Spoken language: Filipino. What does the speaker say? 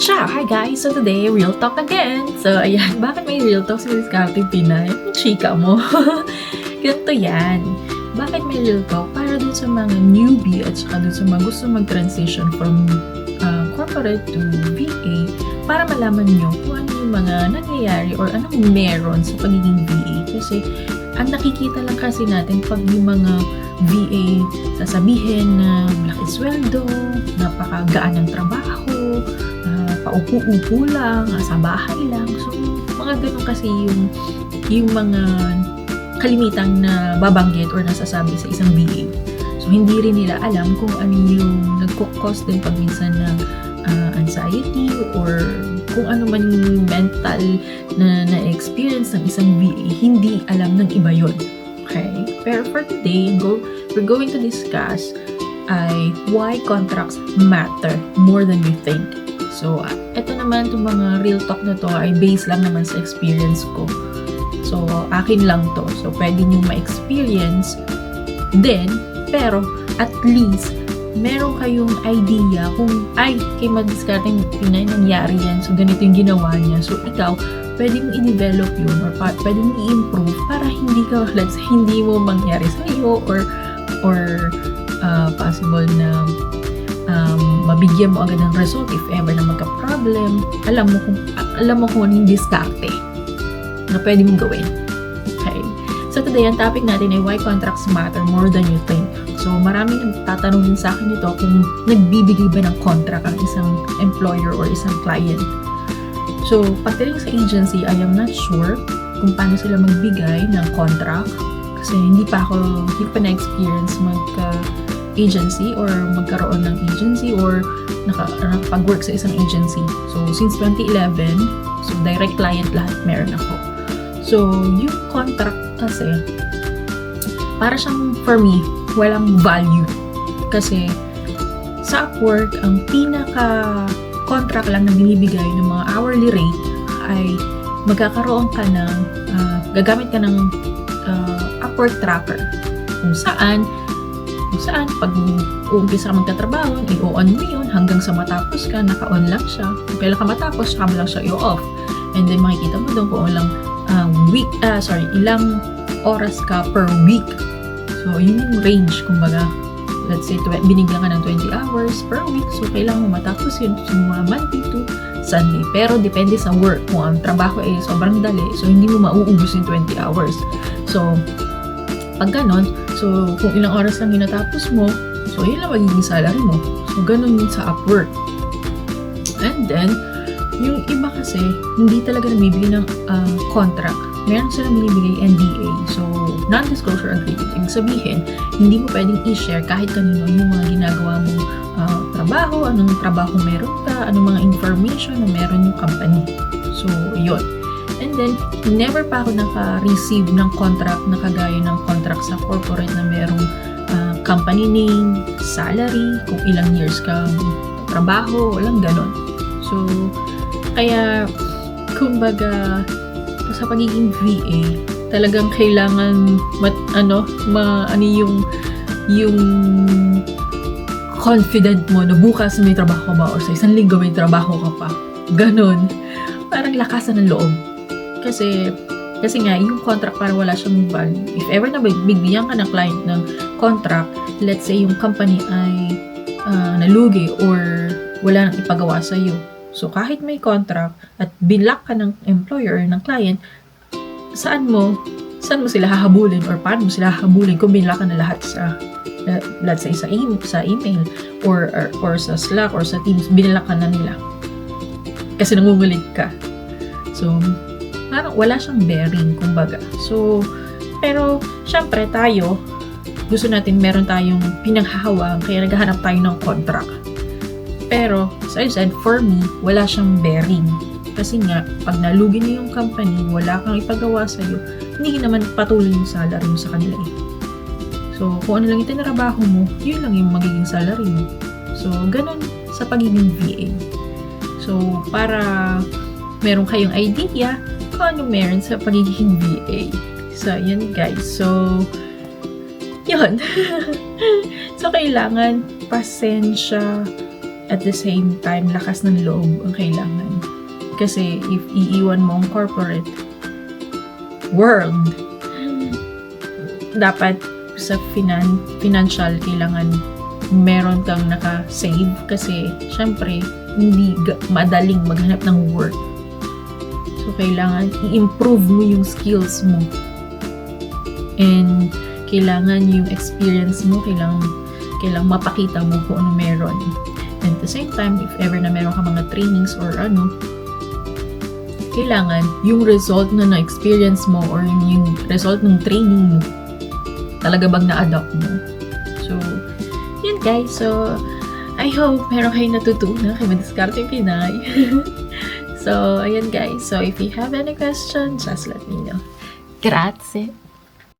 Ciao! Hi guys! So today, real talk again! So ayan, bakit may real talk sa Diskarte Pinay? Chika mo! Ganito yan. Bakit may real talk? Para dun sa mga newbie at saka dun sa mga gusto mag-transition from corporate to VA para malaman nyo kung ano yung mga nangyayari or anong meron sa pagiging VA. Kasi ang nakikita lang kasi natin pag yung mga VA sasabihin na malaki sweldo, napakagaan ng trabaho, paupo-upo lang, sa bahay lang. So, mga ganun kasi yung mga kalimitang na babanggit or nasasabi sa isang VA. So, hindi rin nila alam kung ano yung nagkukos din pag minsan ng anxiety or kung ano man yung mental na-experience ng isang VA, hindi alam ng iba yun. Okay? Pero for today, we're going to discuss why contracts matter more than we think. So, ito naman, itong mga real talk na to ay based lang naman sa experience ko. So, akin lang to. So, pwede nyo ma-experience din, pero at least, meron kayong idea kung, kay Diskarte Pinay nangyari yan. So, ganito yung ginawa niya. So, ikaw, pwede mong i-develop yun or pwede mong i-improve para hindi mo mangyari sa iyo or possible na mabigyan mo agad ng result if ever na magka-problem. Alam mo kung anong diskarte na pwede mong gawin. Okay? So today, ang topic natin ay why contracts matter more than you think. So maraming nagtatanong din sa akin ito kung nagbibigay ba ng contract ang isang employer or isang client. So pagdating sa agency, I am not sure kung paano sila magbigay ng contract kasi hindi pa na-experience agency or magkaroon ng agency or nakapag-work sa isang agency. So, since 2011, so direct client lahat meron ako. So, yung contract kasi, para siyang, for me, walang value. Kasi, sa Upwork, ang pinaka-contract lang na binibigay ng mga hourly rate ay magkakaroon ka ng, gagamit ka ng Upwork tracker. Kung saan pag uumpisa ka magtatrabaho, i-on mo yun hanggang sa matapos ka, naka-on lang siya. Kung kailan ka matapos, saka mo lang siya i-off. And then makikita mo doon kung ilang oras ka per week. So, yun yung range, kumbaga. Let's say, binigyan ka ng 20 hours per week. So, kailangan mo matapos yun mga Monday to Sunday. Pero, depende sa work. Kung ang trabaho ay sobrang dali, so hindi mo mauubos yung 20 hours. So, pag ganon, so kung ilang oras lang ginatapos mo, so yun lang magiging salary mo. So ganon yun sa Upwork. And then, yung iba kasi, hindi talaga namibigay ng contract. Meron silang binibigay NDA. So, non-disclosure agreement. Ibig sabihin, hindi mo pwedeng i-share kahit kanino yung mga ginagawa mong trabaho, anong trabaho meron ka, anong mga information na meron yung company. So, yun. And then, never pa ako naka-receive ng contract na kagaya ng contract sa corporate na merong company name, salary, kung ilang years kang trabaho, walang ganon. So, kaya, kumbaga, sa pagiging VA, talagang kailangan yung confident mo na bukas may trabaho ka ba or sa isang linggo may trabaho ka pa. Ganon. Parang lakasan ng loob. Kasi nga, yung contract para wala siyang value. If ever na bigyan ka ng client ng contract, let's say yung company ay nalugi or wala nang ipagawa sa iyo. So, kahit may contract at binlock ka ng employer or ng client, saan mo sila hahabulin or paano mo sila hahabulin kung binlock ka na lahat let's say sa email or sa Slack or sa Teams, binlock ka na nila. Kasi nangungulit ka. So, parang wala siyang bearing, kumbaga. So, pero, syempre, tayo, gusto natin meron tayong pinaghahawaan, kaya naghahanap tayo ng contract. Pero, as I said, for me, wala siyang bearing. Kasi nga, pag nalugi na yung company, wala kang ipagawa sa'yo, hindi naman patuloy yung salary mo sa kanila eh. So, kung ano lang yung tinrabaho mo, yun lang yung magiging salary mo. So, ganun sa pagiging VA. So, para meron kayong idea kung ano meron sa pagiging VA. So, yun guys. So, yun. So, kailangan pasensya, at the same time, lakas ng loob ang kailangan. Kasi if iiwan mo ang corporate world, dapat sa financial, kailangan meron kang naka-save kasi syempre, hindi madaling maghanap ng work. So, kailangan i-improve mo yung skills mo. And kailangan yung experience mo, kailangan mapakita mo kung ano meron. And at the same time, if ever na meron ka mga trainings or kailangan yung result na na-experience mo or yung result ng training mo, talaga bang na-adopt mo. So, yun guys. So, I hope meron kayong natutunan kay Madiskarte Pinay. So, ayan guys. So, if you have any questions, just let me know. Grazie!